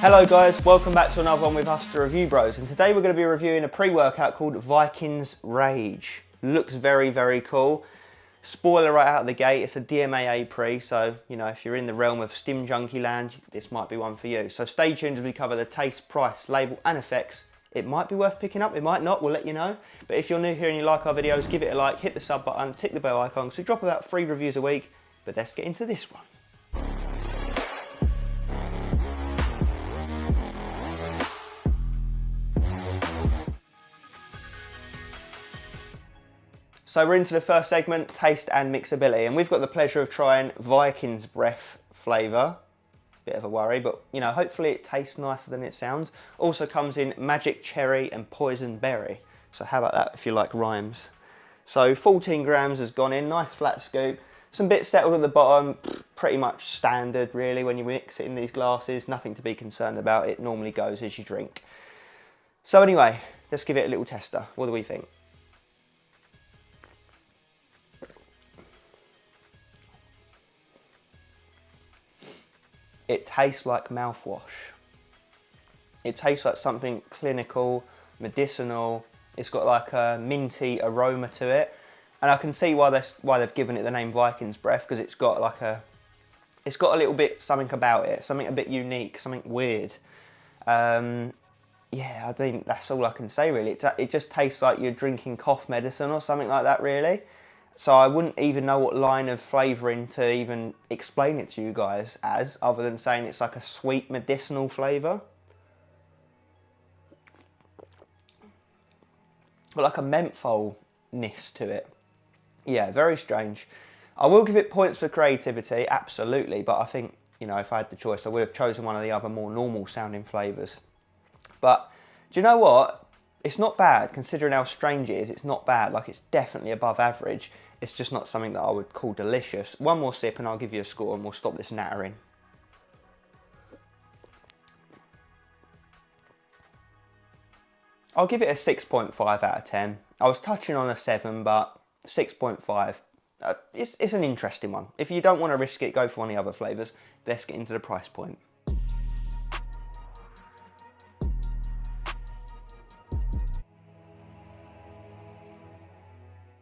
Hello guys, welcome back to another one with us, the Review Bros, and today we're going to be reviewing a pre-workout called VIKING Rage. Looks very, very cool. Spoiler right out of the gate, it's a Dmaa pre, so you know, if you're in the realm of Stim Junkie land, this might be one for you. So stay tuned as we cover the taste, price, label and effects. It might be worth picking up, it might not, we'll let you know. But if you're new here and you like our videos, give it a like, hit the sub button, tick the bell icon, because we drop about 3 reviews a week. But let's get into this one. So we're into the first segment, taste and mixability, and we've got the pleasure of trying Viking's Breath flavour. Bit of a worry, but you know, hopefully it tastes nicer than it sounds. Also comes in Magic Cherry and Poison Berry. So how about that if you like rhymes? So 14 grams has gone in, nice flat scoop. Some bits settled at the bottom, pretty much standard really when you mix it in these glasses. Nothing to be concerned about, it normally goes as you drink. So anyway, let's give it a little tester. What do we think? It tastes like mouthwash. It tastes like something clinical, medicinal. It's got like a minty aroma to it. And I can see why they've given it the name Viking's Breath, because it's got a little bit something about it, something a bit unique, something weird. Yeah, I think that's all I can say really. It just tastes like you're drinking cough medicine or something like that really. So I wouldn't even know what line of flavouring to even explain it to you guys as, other than saying it's like a sweet medicinal flavour. But like a menthol-ness to it. Yeah, very strange. I will give it points for creativity, absolutely, but I think, you know, if I had the choice, I would have chosen one of the other more normal sounding flavours. But do you know what? It's not bad, considering how strange it is, it's not bad. Like, it's definitely above average. It's just not something that I would call delicious. One more sip and I'll give you a score and we'll stop this nattering. I'll give it a 6.5 out of 10. I was touching on a 7, but 6.5. It's an interesting one. If you don't want to risk it, go for one of the other flavours. Let's get into the price point.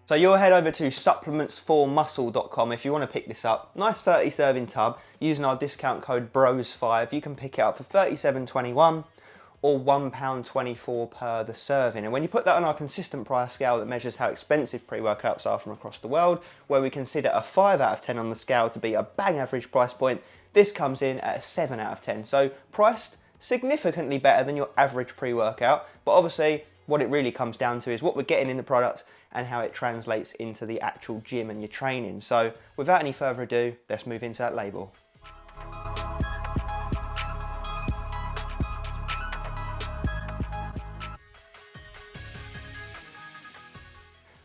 So you'll head over to supplements4muscle.com if you want to pick this up. Nice 30 serving tub. Using our discount code BROS5, you can pick it up for $37.21 or £1.24 per the serving. And when you put that on our consistent price scale that measures how expensive pre-workouts are from across the world, where we consider a 5 out of 10 on the scale to be a bang average price point, this comes in at a 7 out of 10. So priced significantly better than your average pre-workout, but obviously what it really comes down to is what we're getting in the product and how it translates into the actual gym and your training. So without any further ado, let's move into that label.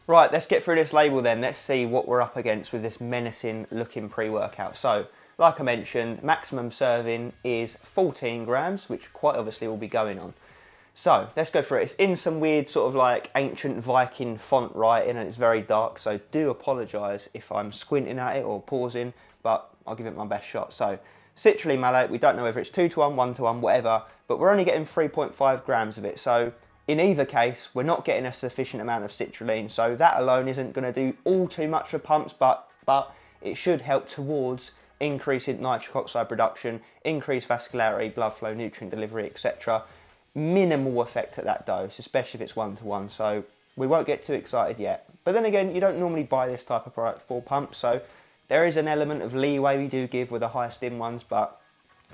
Right, let's get through this label then. Let's see what we're up against with this menacing looking pre-workout. So, like I mentioned, maximum serving is 14 grams, which quite obviously will be going on. So, let's go through it. It's in some weird sort of like ancient Viking font writing and it's very dark, so do apologise if I'm squinting at it or pausing, but I'll give it my best shot. So, citrulline malate, we don't know whether it's 2 to 1, 1 to 1, whatever, but we're only getting 3.5 grams of it. So, in either case, we're not getting a sufficient amount of citrulline, so that alone isn't going to do all too much for pumps, but it should help towards increasing nitric oxide production, increased vascularity, blood flow, nutrient delivery, etc. Minimal effect at that dose, especially if it's 1 to 1, so we won't get too excited yet. But then again, you don't normally buy this type of product for pumps, so there is an element of leeway we do give with the higher stim ones, but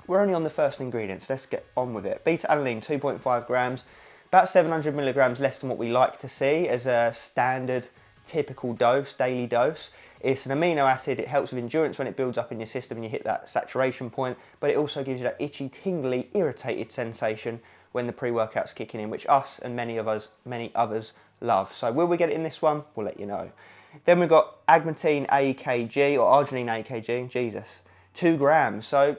we're only on the first ingredients. Let's get on with it. Beta-alanine, 2.5 grams. About 700 milligrams less than what we like to see as a standard typical dose, daily dose. It's an amino acid, it helps with endurance when it builds up in your system and you hit that saturation point, but it also gives you that itchy, tingly, irritated sensation when the pre-workout's kicking in, which us and many others love. So will we get it in this one? We'll let you know. Then we've got agmatine AKG or arginine AKG, Jesus, 2 grams. So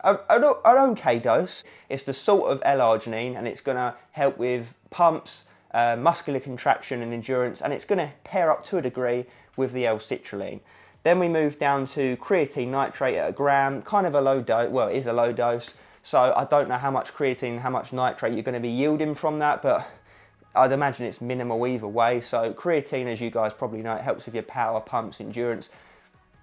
an okay dose. It's the salt of L-arginine and it's going to help with pumps, muscular contraction and endurance, and it's going to pair up to a degree with the L-citrulline. Then we move down to creatine nitrate at 1 gram, kind of a low dose, well it is a low dose, So I don't know how much creatine, how much nitrate you're going to be yielding from that, but I'd imagine it's minimal either way. So creatine, as you guys probably know, it helps with your power, pumps, endurance.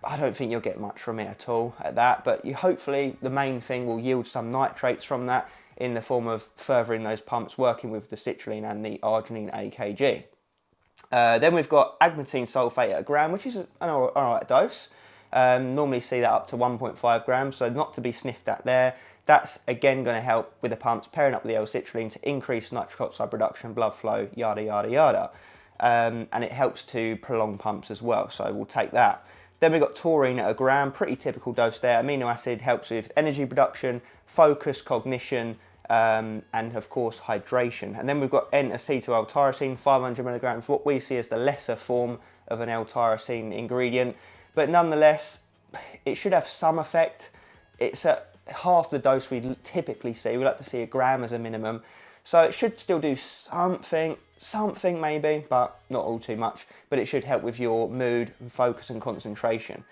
I don't think you'll get much from it at all at that, but you hopefully the main thing will yield some nitrates from that in the form of furthering those pumps, working with the citrulline and the arginine AKG. Then we've got agmatine sulfate at a gram, which is an alright dose. Normally see that up to 1.5 grams, so not to be sniffed at there. That's again going to help with the pumps, pairing up with the L-citrulline to increase nitric oxide production, blood flow, yada yada yada. And it helps to prolong pumps as well, so we'll take that. Then we've got taurine at a gram, pretty typical dose there. Amino acid helps with energy production, focus, cognition, and of course hydration. And then we've got N-acetyl L-tyrosine, 500 milligrams, what we see as the lesser form of an L-tyrosine ingredient. But nonetheless, it should have some effect. It's at half the dose we typically see. We like to see a gram as a minimum. So it should still do something maybe, but not all too much. But it should help with your mood, and focus and concentration.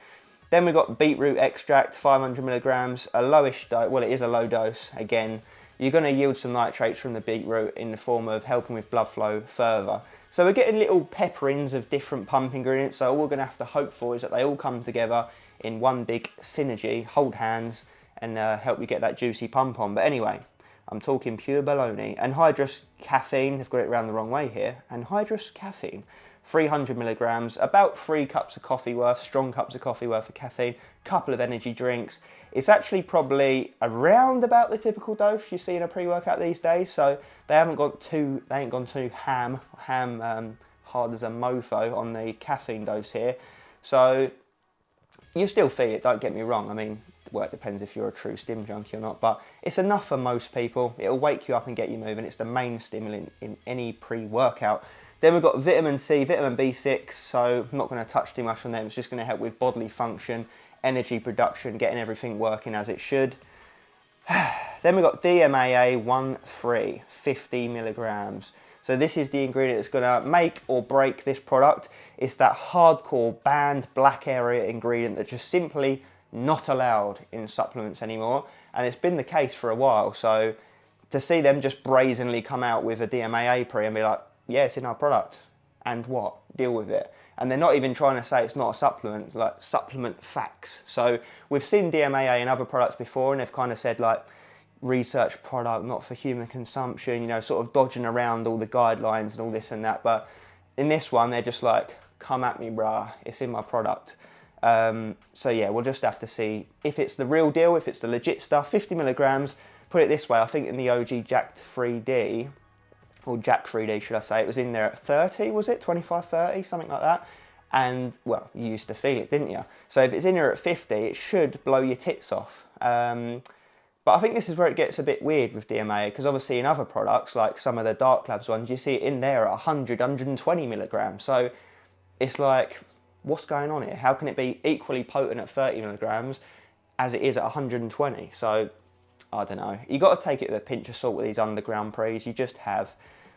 Then we've got beetroot extract, 500 milligrams, a lowish dose. Well, it is a low dose. Again, you're going to yield some nitrates from the beetroot in the form of helping with blood flow further. So we're getting little pepperings of different pump ingredients. So all we're going to have to hope for is that they all come together in one big synergy, hold hands, and help you get that juicy pump on. But anyway, I'm talking pure baloney. Anhydrous caffeine, they've got it around the wrong way here. Anhydrous caffeine, 300 milligrams, about 3 cups of coffee worth, strong cups of coffee worth of caffeine, couple of energy drinks. It's actually probably around about the typical dose you see in a pre-workout these days. So they ain't gone too ham hard as a mofo on the caffeine dose here. So you still feel it, don't get me wrong. I mean, well, it depends if you're a true stim junkie or not, but it's enough for most people. It'll wake you up and get you moving. It's the main stimulant in any pre-workout. Then we've got vitamin C, vitamin B6, so I'm not going to touch too much on them. It's just going to help with bodily function, energy production, getting everything working as it should. Then we've got DMAA13, 50 milligrams. So this is the ingredient that's going to make or break this product. It's that hardcore banned black area ingredient that just simply not allowed in supplements anymore, and it's been the case for a while. So to see them just brazenly come out with a DMAA pre and be like, yeah, it's in our product, and what? Deal with it. And they're not even trying to say it's not a supplement, like supplement facts. So we've seen DMAA in other products before, and they've kind of said like research product, not for human consumption, you know, sort of dodging around all the guidelines and all this and that. But in this one, they're just like, come at me, brah, it's in my product. So yeah, we'll just have to see if it's the real deal, if it's the legit stuff. 50 milligrams, put it this way, I think in the OG Jacked 3D, or Jack 3D should I say, it was in there at 30, was it? 25, 30, something like that. And well, you used to feel it, didn't you? So if it's in there at 50, it should blow your tits off. But I think this is where it gets a bit weird with DMA, because obviously in other products, like some of the Dark Labs ones, you see it in there at 100, 120 milligrams. So it's like, what's going on here? How can it be equally potent at 30 milligrams as it is at 120? So I don't know. You got to take it with a pinch of salt with these underground pre's. You just have.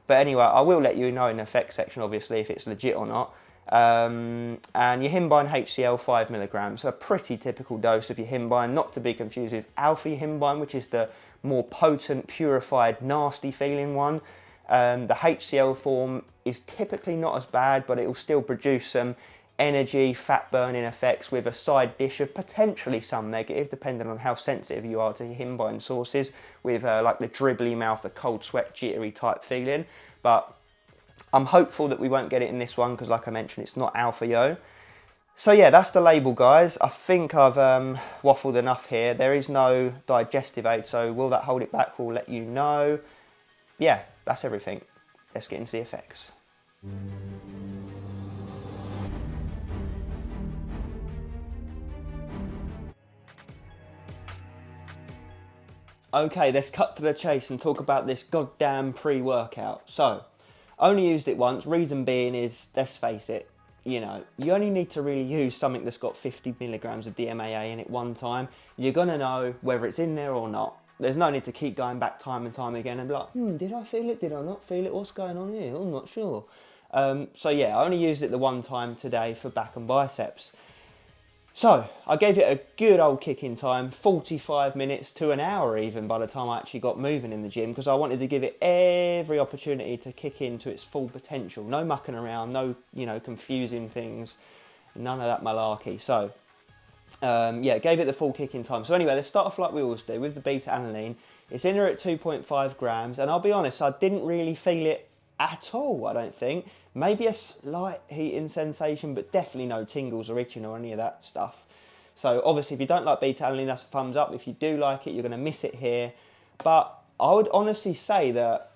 But anyway, I will let you know in the effects section, obviously, if it's legit or not. And your Himbine HCl, 5 milligrams. So a pretty typical dose of your Himbine, not to be confused with Alpha Himbine, which is the more potent, purified, nasty feeling one. The HCl form is typically not as bad, but it will still produce some energy, fat burning effects with a side dish of potentially some negative, depending on how sensitive you are to your Himbine sources, with like the dribbly mouth, the cold sweat, jittery type feeling. But I'm hopeful that we won't get it in this one, because like I mentioned, it's not Alpha Yo. So yeah, that's the label, guys. I think I've waffled enough here. There is no digestive aid, so will that hold it back? We'll let you know. Yeah, that's everything. Let's get into the effects. Okay, let's cut to the chase and talk about this goddamn pre-workout. So, only used it once, reason being is, let's face it, you know, you only need to really use something that's got 50 milligrams of DMAA in it one time. You're going to know whether it's in there or not. There's no need to keep going back time and time again and be like, did I feel it? Did I not feel it? What's going on here? I'm not sure. So yeah, I only used it the one time today for back and biceps. So I gave it a good old kick in time, 45 minutes to an hour even by the time I actually got moving in the gym, because I wanted to give it every opportunity to kick into its full potential. No mucking around, no, confusing things, none of that malarkey. So yeah, gave it the full kick in time. So anyway, let's start off like we always do with the beta alanine. It's in there at 2.5 grams, and I'll be honest, I didn't really feel it at all, I don't think. Maybe a slight heating sensation, but definitely no tingles or itching or any of that stuff. So obviously, if you don't like beta alanine, that's a thumbs up. If you do like it, you're going to miss it here. But I would honestly say that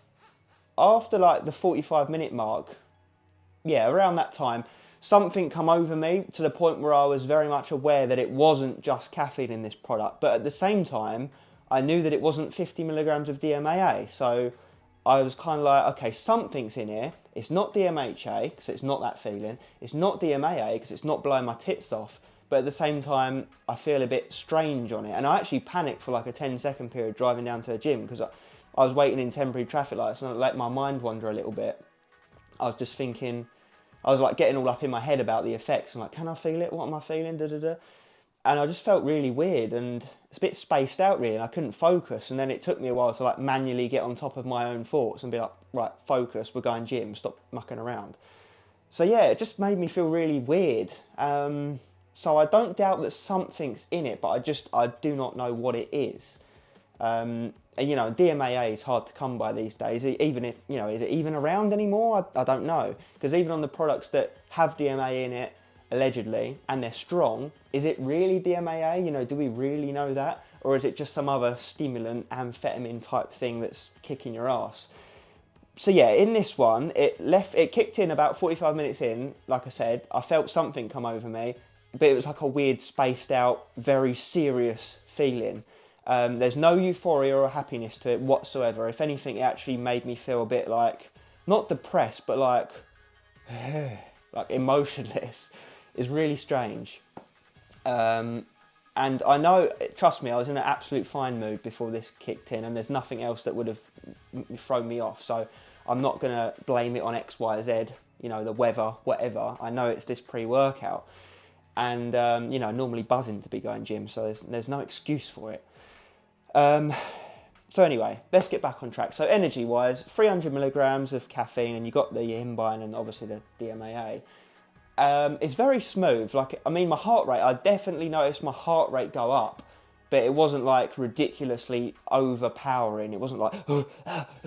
after like the 45-minute mark, yeah, around that time, something come over me to the point where I was very much aware that it wasn't just caffeine in this product. But at the same time, I knew that it wasn't 50 milligrams of DMAA. So I was kind of like, okay, something's in here. It's not DMHA, because it's not that feeling. It's not DMAA, because it's not blowing my tits off. But at the same time, I feel a bit strange on it. And I actually panicked for like a 10-second period driving down to the gym, because I was waiting in temporary traffic lights and I let my mind wander a little bit. I was just thinking, I was like getting all up in my head about the effects. I'm like, can I feel it? What am I feeling? Da, da, da. And I just felt really weird and it's a bit spaced out really, and I couldn't focus. And then it took me a while to like manually get on top of my own thoughts and be like, right, focus, we're going gym, stop mucking around. So yeah, it just made me feel really weird. So I don't doubt that something's in it, but I do not know what it is. And DMAA is hard to come by these days. Even if, is it even around anymore? I don't know. Because even on the products that have DMAA in it, allegedly, and they're strong, is it really DMAA? Do we really know that? Or is it just some other stimulant, amphetamine type thing that's kicking your ass? So yeah, in this one, it kicked in about 45 minutes in. Like I said, I felt something come over me, but it was like a weird, spaced out, very serious feeling. There's no euphoria or happiness to it whatsoever. If anything, it actually made me feel a bit like, not depressed, but like emotionless. Is really strange. And I know, trust me, I was in an absolute fine mood before this kicked in, and there's nothing else that would have thrown me off. So I'm not going to blame it on X, Y, Z, the weather, whatever. I know it's this pre-workout. And, normally buzzing to be going gym, so there's no excuse for it. So anyway, let's get back on track. So energy-wise, 300 milligrams of caffeine, and you got the yimbine and obviously the DMAA. It's very smooth. My heart rate, I definitely noticed my heart rate go up, but it wasn't like ridiculously overpowering. It wasn't like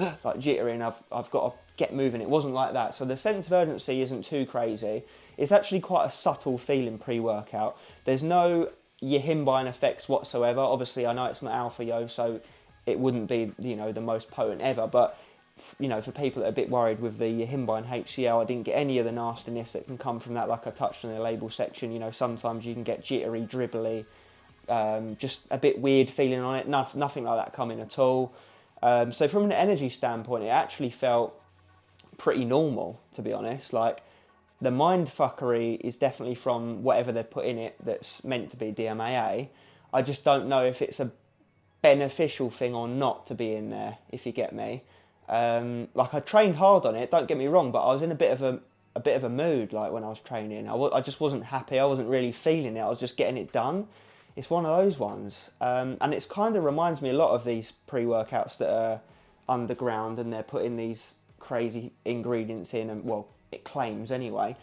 like jittery and I've got to get moving. It wasn't like that. So the sense of urgency isn't too crazy. It's actually quite a subtle feeling pre-workout. There's no yimbine effects whatsoever. Obviously, I know it's not alpha yo, so it wouldn't be the most potent ever, but for people that are a bit worried with the yimbine HCl, I didn't get any of the nastiness that can come from that, like I touched on the label section. Sometimes you can get jittery, dribbly, just a bit weird feeling on it. Nothing like that coming at all. So from an energy standpoint, it actually felt pretty normal, to be honest. Like, the mind fuckery is definitely from whatever they've put in it that's meant to be DMAA. I just don't know if it's a beneficial thing or not to be in there, if you get me. I trained hard on it, don't get me wrong, but I was in a bit of a mood like when I was training. I just wasn't happy. I wasn't really feeling it. I was just getting it done. It's one of those ones, and it's kind of reminds me a lot of these pre-workouts that are underground and they're putting these crazy ingredients in, and well, it claims anyway.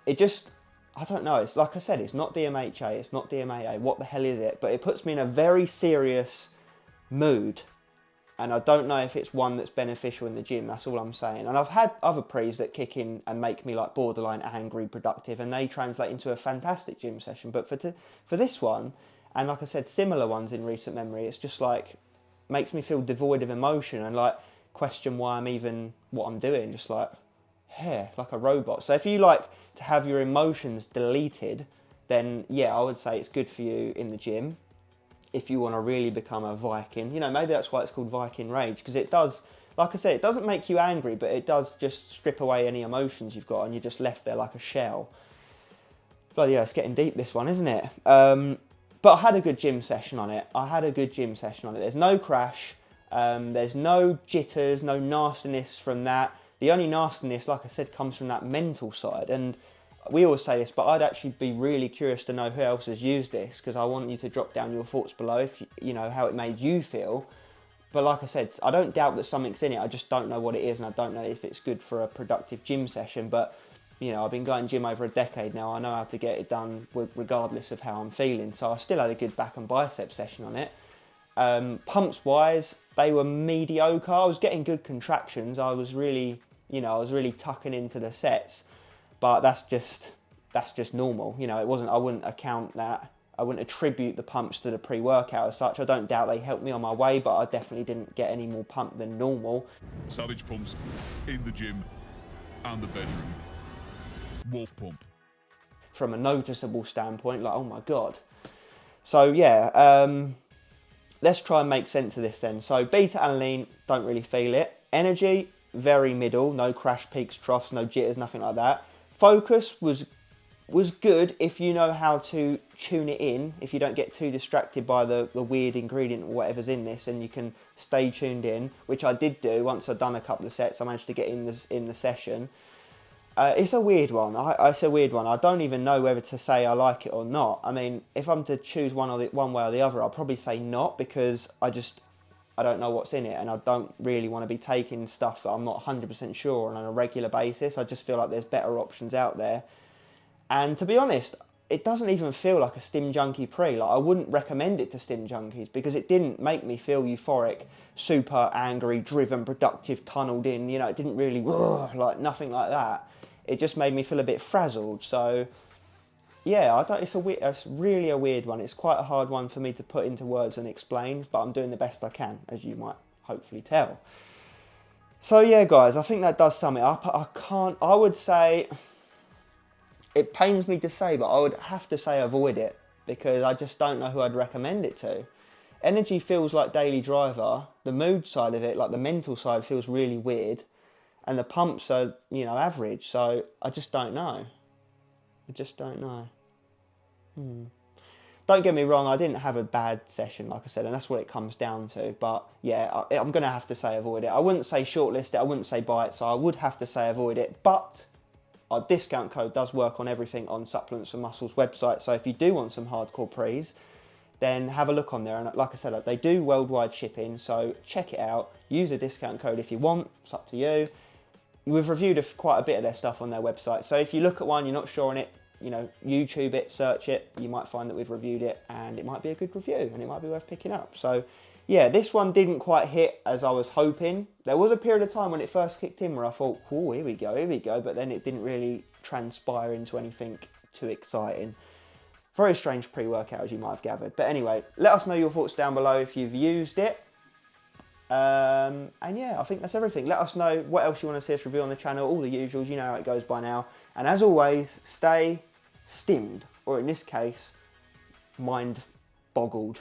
It just, I don't know. It's like I said, it's not DMHA, it's not DMAA. What the hell is it? But it puts me in a very serious mood. And I don't know if it's one that's beneficial in the gym, that's all I'm saying. And I've had other pre's that kick in and make me like borderline angry, productive, and they translate into a fantastic gym session. But for this one, and like I said, similar ones in recent memory, it's just like, makes me feel devoid of emotion and like question why I'm even, what I'm doing, just like a robot. So if you like to have your emotions deleted, then yeah, I would say it's good for you in the gym. If you want to really become a Viking, maybe that's why it's called Viking Rage, because it does, like I said, it doesn't make you angry, but it does just strip away any emotions you've got and you're just left there like a shell. Bloody hell, it's getting deep, this one, isn't it? But I had a good gym session on it. There's no crash, there's no jitters, no nastiness from that. The only nastiness, like I said, comes from that mental side. And we always say this, but I'd actually be really curious to know who else has used this, because I want you to drop down your thoughts below if you know how it made you feel. But like I said, I don't doubt that something's in it. I just don't know what it is, and I don't know if it's good for a productive gym session. But you know, I've been going gym over a decade now. I know how to get it done regardless of how I'm feeling. So I still had a good back and bicep session on it. Pumps wise, they were mediocre. I was getting good contractions. I was really, you know, I was really tucking into the sets. But that's just normal. You know, it wasn't. I wouldn't account that. I wouldn't attribute the pumps to the pre-workout as such. I don't doubt they helped me on my way, but I definitely didn't get any more pump than normal. Savage pumps in the gym and the bedroom. Wolf pump. From a noticeable standpoint, like, oh my God. So yeah, let's try and make sense of this then. So beta alanine, don't really feel it. Energy, very middle, no crash peaks, troughs, no jitters, nothing like that. Focus was good if you know how to tune it in, if you don't get too distracted by the weird ingredient or whatever's in this, and you can stay tuned in, which I did do once I'd done a couple of sets. I managed to get in the session. It's a weird one. It's a weird one. I don't even know whether to say I like it or not. I mean, if I'm to choose one way or the other, I'll probably say not, because I don't know what's in it, and I don't really want to be taking stuff that I'm not 100% sure on a regular basis. I just feel like there's better options out there. And to be honest, it doesn't even feel like a Stim Junkie pre. Like, I wouldn't recommend it to Stim Junkies, because it didn't make me feel euphoric, super angry, driven, productive, tunneled in. You know, it didn't really, like, nothing like that. It just made me feel a bit frazzled. So yeah, it's really a weird one. It's quite a hard one for me to put into words and explain, but I'm doing the best I can, as you might hopefully tell. So yeah, guys, I think that does sum it up. I would say, it pains me to say, but I would have to say avoid it, because I just don't know who I'd recommend it to. Energy feels like daily driver. The mood side of it, like the mental side, feels really weird. And the pumps are, you know, average. So I just don't know. I just don't know. Don't get me wrong, I didn't have a bad session, like I said, and that's what it comes down to. But yeah, I'm going to have to say avoid it. I wouldn't say shortlist it, I wouldn't say buy it, so I would have to say avoid it. But our discount code does work on everything on Supplements for Muscles website. So if you do want some hardcore pre's, then have a look on there. And like I said, they do worldwide shipping, so check it out. Use a discount code if you want, it's up to you. We've reviewed quite a bit of their stuff on their website. So if you look at one, you're not sure on it, you know, YouTube it, search it, you might find that we've reviewed it, and it might be a good review, and it might be worth picking up. So yeah, this one didn't quite hit as I was hoping. There was a period of time when it first kicked in where I thought, oh, here we go, but then it didn't really transpire into anything too exciting. Very strange pre-workout, as you might have gathered. But anyway, let us know your thoughts down below if you've used it. And yeah, I think that's everything. Let us know what else you want to see us review on the channel, all the usuals, you know how it goes by now. And as always, stay stimmed, or in this case, mind boggled.